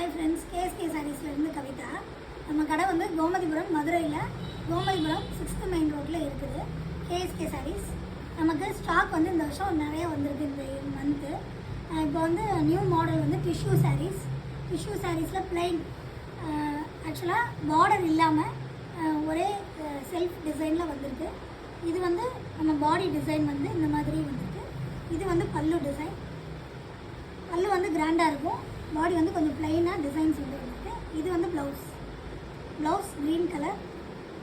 Hi friends, KSK சாரீஸ்லேருந்து கவிதா. நம்ம கடை வந்து கோமதிபுரம் மதுரையில் கோமதிபுரம் 6th மெயின் ரோட்டில் இருக்குது. கேஎஸ்கே சாரீஸ் நமக்கு ஸ்டாக் வந்து இந்த வருஷம் நிறைய வந்திருக்கு. இந்த மந்த்து இப்போ வந்து நியூ மாடல் வந்து டிஷ்யூ சாரீஸில் பிளைன், ஆக்சுவலாக பார்டர் இல்லாமல் ஒரே செல்ஃப் டிசைனில் வந்திருக்கு. இது வந்து நம்ம பாடி டிசைன் வந்து இந்த மாதிரி வந்திருக்கு. இது வந்து பல்லு டிசைன். பல்லு வந்து கிராண்டாக இருக்கும், பாடி வந்து கொஞ்சம் பிளைனாக டிசைன்ஸ் வந்து வந்திருக்கு. இது வந்து ப்ளவுஸ் க்ரீன் கலர்,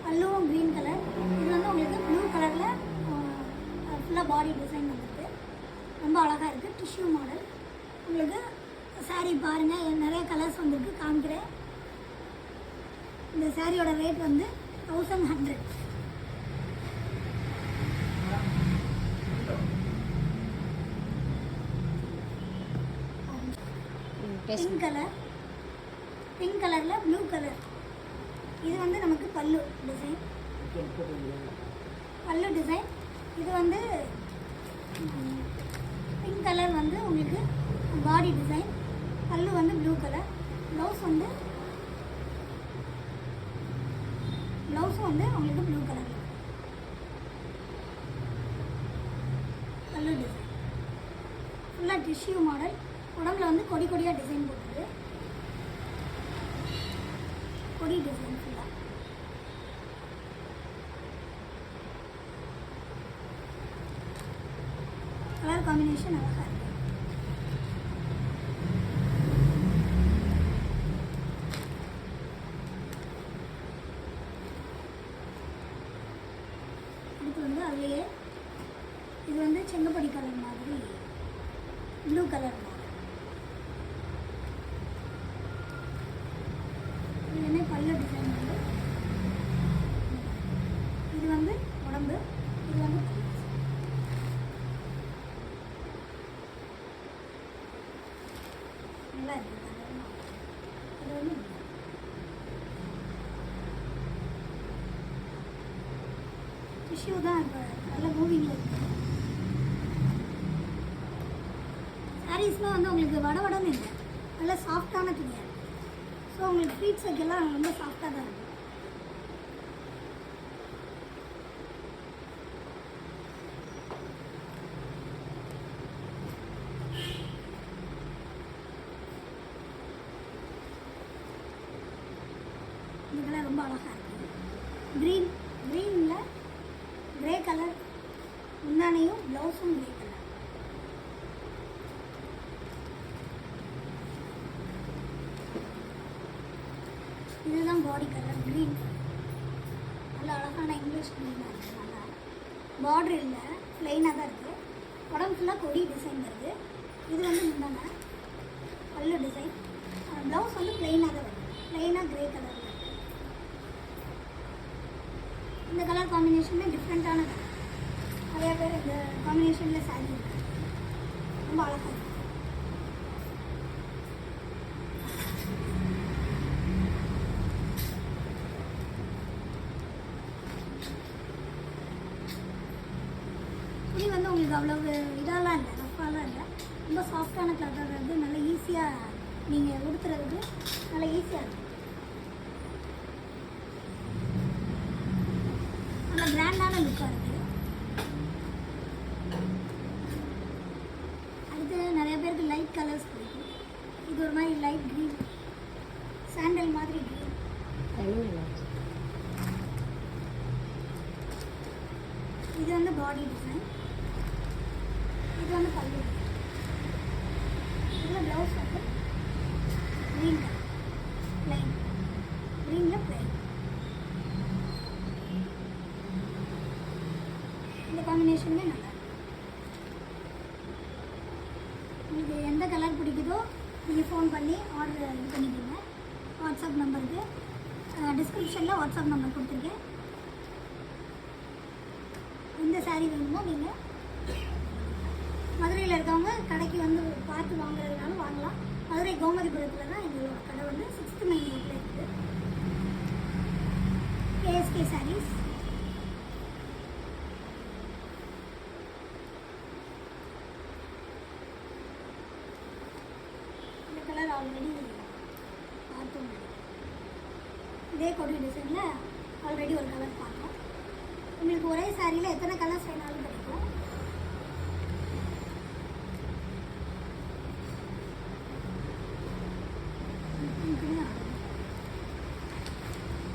பல்லுவும் க்ரீன் கலர். இது வந்து உங்களுக்கு ப்ளூ கலரில் ஃபுல்லாக பாடி டிசைன் வந்திருக்கு. ரொம்ப அழகாக இருக்குது. Tissue model. உங்களுக்கு சாரீ பாருங்கள், நிறைய கலர்ஸ் வந்திருக்கு, காமிக்கிறேன். இந்த சாரியோட ரேட் வந்து 1100. பிங்க் கலரில் ப்ளூ கலர். இது வந்து நமக்கு பல்லு டிசைன். இது வந்து பிங்க் கலர் வந்து உங்களுக்கு பாடி டிசைன். பல்லு வந்து ப்ளூ கலர். ப்ளவுஸும் வந்து உங்களுக்கு ப்ளூ கலர். பல்லு டிசைன் ஃபுல்லாக டிஷ்யூ மாடல். உடம்புல வந்து கொடியாக டிசைன் போட்டுருக்கு. கொடி டிசைன் ஃபுல்லாக. கலர் காம்பினேஷன் அழகாக இருக்குது. அடுத்து வந்து அதுலேயே இது வந்து செங்கப்படி கலர் மாதிரி ப்ளூ கலர் மாதிரி. இதுவுமே பல்லு டிசைன் வந்து இது வந்து உடம்பு, இது வந்து நல்லா இருக்குது. இது வந்து டிஷ்யூ தான் இப்போ நல்ல மூவிங்கில் இருக்குது. சாரீஸ்லாம் வந்து உங்களுக்கு வடன்னு இல்லை, நல்லா சாஃப்டான துணியாக இருக்குது. ஸோ உங்களுக்கு ஃப்ளீட்ஸ் வைக்கலாம் ரொம்ப சாஃப்டாக தான் இருக்கும். இதெல்லாம் ரொம்ப அழகாக இருக்குது. க்ரீனில் க்ரே கலர் முந்தானையும் ப்ளவுஸும் க்ரே கலர். இதுதான் பாடி கலர், க்ரீன் கலர். நல்லா அழகான இங்கிலீஷ் க்ரீனாக இருக்குது. நல்லா பார்டர் இல்லை, ப்ளைனாக தான் இருக்குது. உடம்பு ஃபுல்லாக கொடி டிசைன் வருது. இது வந்து முந்தான பல்லு டிசைன். ப்ளவுஸ் வந்து ப்ளைனாக தான் வருது, ப்ளைனாக க்ரே கலரில் இருக்குது. இந்த கலர் காம்பினேஷனே டிஃப்ரெண்ட்டான கலர். நிறையா பேர் இந்த காம்பினேஷனில் சாரீ இருக்குது. ரொம்ப அழகாக இருக்குது. துணி வந்து உங்களுக்கு அவ்வளவு இதெல்லாம் இல்லை, ரஃப்பாலாம் இல்லை. ரொம்ப சாஃப்டான கலர் வந்து நல்லா ஈஸியாக நீங்கள் உடுத்துறதுக்கு நல்லா ஈஸியாக இருக்கும். நல்லா கிராண்டான லுக்காக இருக்குது. அடுத்து நிறைய பேருக்கு லைட் கலர்ஸ் பிடிக்கும். இது ஒரு மாதிரி லைட் க்ரீன், சாண்டல் மாதிரி க்ரீன். இது வந்து பாடி டிசைன். இது வந்து பல்லு. இதில் ப்ளவுஸ் வந்து க்ரீன் கலர், ப்ளைன், க்ரீனில் ப்ளைன். இந்த காம்பினேஷனுமே நல்லா இருக்கும். உங்களுக்கு எந்த கலர் பிடிக்குதோ நீங்கள் ஃபோன் பண்ணி ஆர்டர் இது பண்ணிக்கோங்க. வாட்ஸ்அப் நம்பருக்கு டிஸ்கிரிப்ஷனில் வாட்ஸ்அப் நம்பர் கொடுத்துருக்கேன். எந்த சாரீ வேணுமோ நீங்கள் மதுரையில் இருக்கவங்க கடைக்கு வந்து பார்த்து வாங்குறதுனாலும் வாங்கலாம். மதுரை கோமதிபுரத்தில் தான் எங்களோட கடை வந்து 6th மெயின் ரோட்டில் இருக்குது. கேஎஸ்கே சாரீஸ். இந்த கலர் ஆல்ரெடி இதே கொடி டிசைனில் ஆல்ரெடி ஒரு கலர் பார்த்தோம். உங்களுக்கு ஒரே சாரியில் எத்தனை கலர்ஸ் வேணாலும் கிடைக்கும்.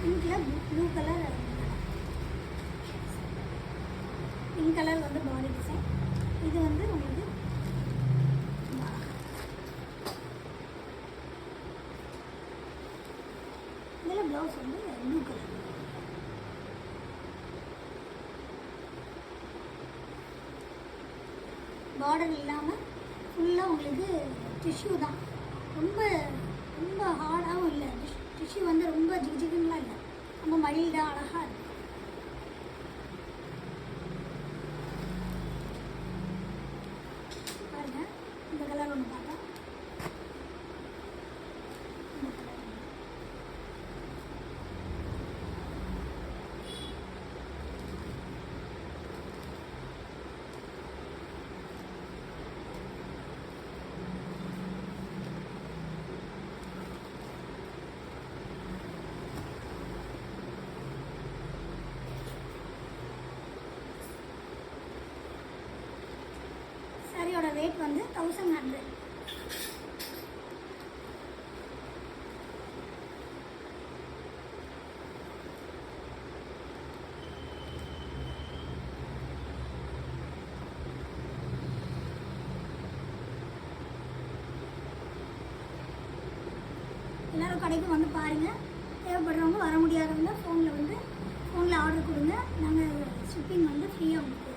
பிங்க்கில் ப்ளூ கலர், பிங்க் கலர் வந்து பாடி டிசைன். இது வந்து உங்களுக்கு இதில் ப்ளவுஸ் வந்து ப்ளூ கலர். பார்டர் இல்லாமல் ஃபுல்லாக உங்களுக்கு டிஷ்யூ தான். ரொம்ப ரொம்ப ஹார்டாகவும் இல்லை, டிஷ்யூ வந்து ரொம்ப ஜிகிஜிகுலாம் இல்லை, ரொம்ப மைல்டாக அழகாக இருக்குது. பாருங்கள், இந்த கலர் ஒன்று பார்த்தா சாரியோட ரேட் வந்து 1100. எல்லோரும் கடைக்கு வந்து பாருங்கள். தேவைப்படுறவங்க, வர முடியாதவங்க ஃபோனில் ஆர்டர் கொடுங்க. நாங்கள் ஷிப்பிங் வந்து ஃப்ரீயாக கொடுப்போம்.